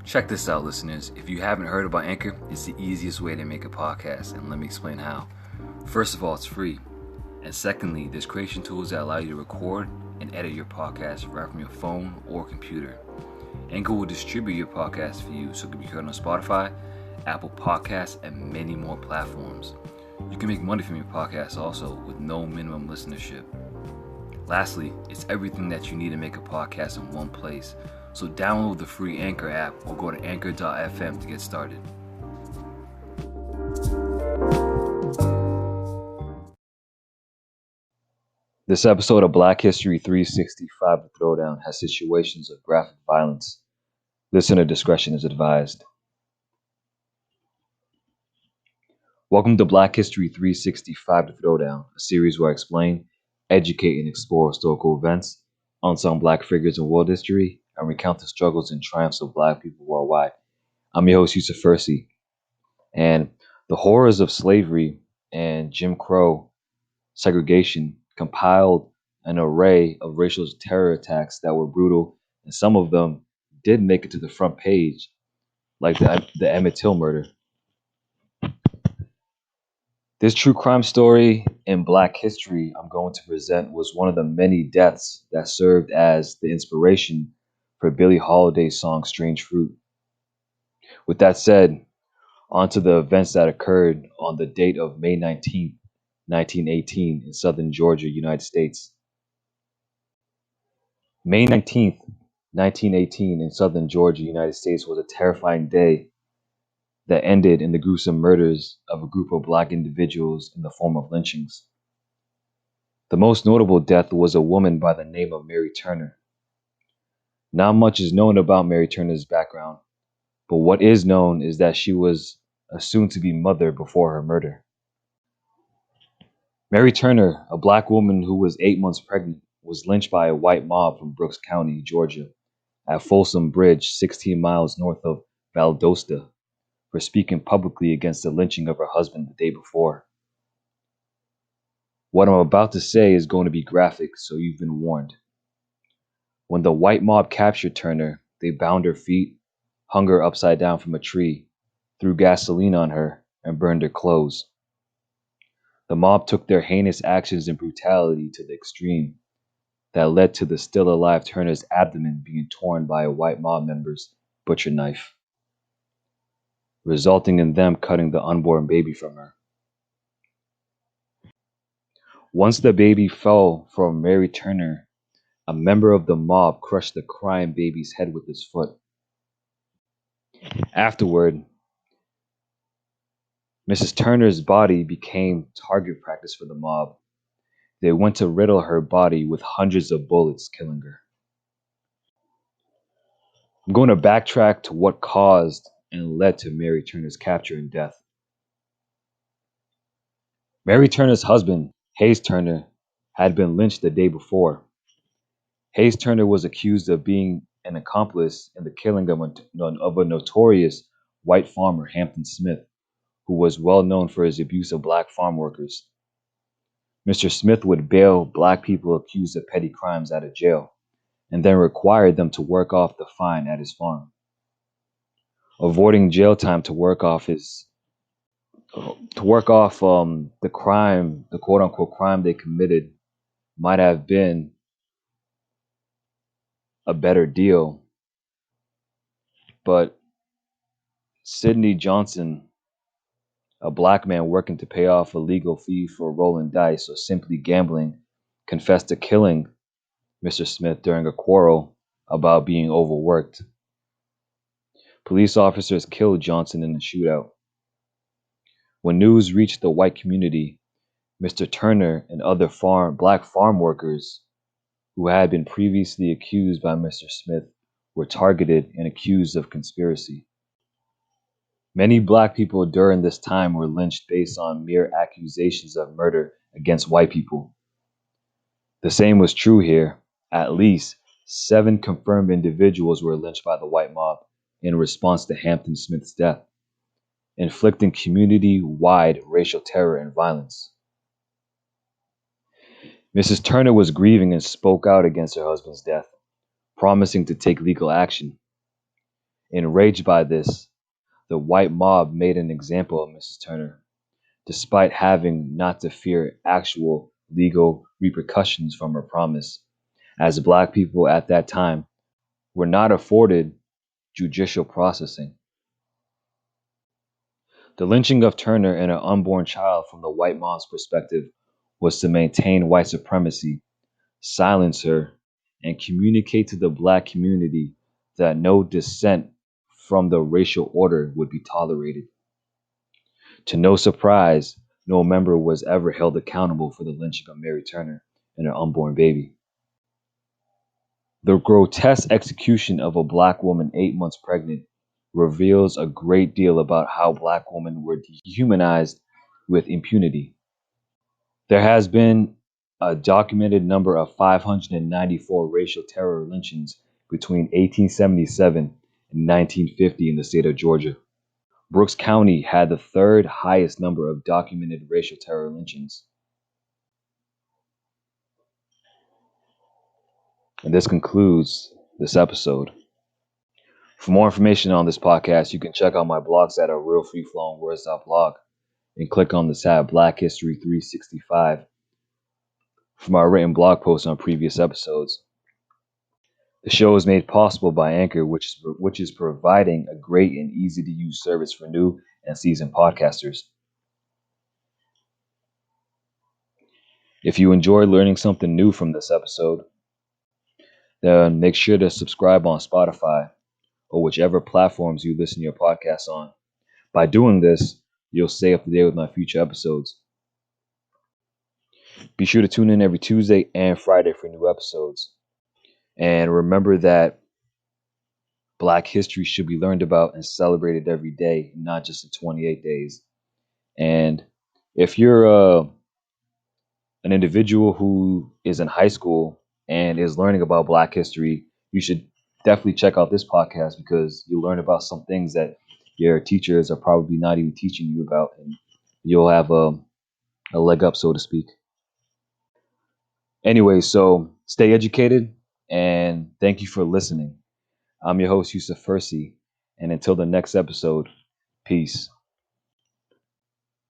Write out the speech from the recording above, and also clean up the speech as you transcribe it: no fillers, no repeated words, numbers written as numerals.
Check this out, listeners. If you haven't heard about Anchor, it's the easiest way to make a podcast, and let me explain how. First of all, it's free. And secondly, there's creation tools that allow you to record and edit your podcast right from your phone or computer. Anchor will distribute your podcast for you so it can be heard on Spotify, Apple Podcasts, and many more platforms. You can make money from your podcast also with no minimum listenership. Lastly, it's everything that you need to make a podcast in one place. So download the free Anchor app or go to anchor.fm to get started. This episode of Black History 365 The Throwdown has situations of graphic violence. Listener discretion is advised. Welcome to Black History 365 The Throwdown, a series where I explain, educate, and explore historical events, unsung Black figures in world history, and recount the struggles and triumphs of Black people worldwide. I'm your host, Yusuf Fursi, and the horrors of slavery and Jim Crow segregation compiled an array of racial terror attacks that were brutal, and some of them did make it to the front page, like the Emmett Till murder. This true crime story in Black history I'm going to present was one of the many deaths that served as the inspiration for Billie Holiday's song Strange Fruit. With that said, on to the events that occurred on the date of May 19th, 1918 in southern Georgia, United States. May 19th, 1918 in southern Georgia, United States was a terrifying day that ended in the gruesome murders of a group of Black individuals in the form of lynchings. The most notable death was a woman by the name of Mary Turner. Not much is known about Mary Turner's background, but what is known is that she was a soon-to-be mother before her murder. Mary Turner, a Black woman who was 8 months pregnant, was lynched by a white mob from Brooks County, Georgia, at Folsom Bridge, 16 miles north of Valdosta, for speaking publicly against the lynching of her husband the day before. What I'm about to say is going to be graphic, so you've been warned. When the white mob captured Turner, they bound her feet, hung her upside down from a tree, threw gasoline on her, and burned her clothes. The mob took their heinous actions and brutality to the extreme that led to the still alive Turner's abdomen being torn by a white mob member's butcher knife, resulting in them cutting the unborn baby from her. Once the baby fell from Mary Turner, a member of the mob crushed the crying baby's head with his foot. Afterward, Mrs. Turner's body became target practice for the mob. They went to riddle her body with hundreds of bullets, killing her. I'm going to backtrack to what caused and led to Mary Turner's capture and death. Mary Turner's husband, Hayes Turner, had been lynched the day before. Hayes Turner was accused of being an accomplice in the killing of a notorious white farmer, Hampton Smith, who was well known for his abuse of Black farm workers. Mr. Smith would bail Black people accused of petty crimes out of jail, and then required them to work off the fine at his farm. Avoiding jail time to work off the crime, the quote unquote crime they committed, might have been a better deal. But Sidney Johnson, a Black man working to pay off a legal fee for rolling dice or simply gambling, confessed to killing Mr. Smith during a quarrel about being overworked. Police officers killed Johnson in the shootout. When news reached the white community, Mr. Turner and other Black farm workers who had been previously accused by Mr. Smith were targeted and accused of conspiracy. Many Black people during this time were lynched based on mere accusations of murder against white people. The same was true here. At least 7 confirmed individuals were lynched by the white mob in response to Hampton Smith's death, inflicting community-wide racial terror and violence. Mrs. Turner was grieving and spoke out against her husband's death, promising to take legal action. Enraged by this, the white mob made an example of Mrs. Turner, despite having not to fear actual legal repercussions from her promise, as black people at that time were not afforded judicial processing. The lynching of Turner and her unborn child from the white mob's perspective was to maintain white supremacy, silence her, and communicate to the black community that no dissent from the racial order would be tolerated. To no surprise, no member was ever held accountable for the lynching of Mary Turner and her unborn baby. The grotesque execution of a black woman 8 months pregnant reveals a great deal about how black women were dehumanized with impunity. There has been a documented number of 594 racial terror lynchings between 1877 and 1950 in the state of Georgia. Brooks County had the third highest number of documented racial terror lynchings. And this concludes this episode. For more information on this podcast, you can check out my blogs at realfreeflowingwords.blog and click on the tab Black History 365 for my written blog posts on previous episodes. The show is made possible by Anchor, which is providing a great and easy to use service for new and seasoned podcasters. If you enjoyed learning something new from this episode, then make sure to subscribe on Spotify or whichever platforms you listen to your podcasts on. By doing this, you'll stay up to date with my future episodes. Be sure to tune in every Tuesday and Friday for new episodes. And remember that Black history should be learned about and celebrated every day, not just the 28 days. And if you're an individual who is in high school and is learning about Black history, you should definitely check out this podcast because you'll learn about some things that your teachers are probably not even teaching you about, and you'll have a leg up, so to speak. Anyway, so stay educated and thank you for listening. I'm your host, Yusuf Fursi, and until the next episode, peace.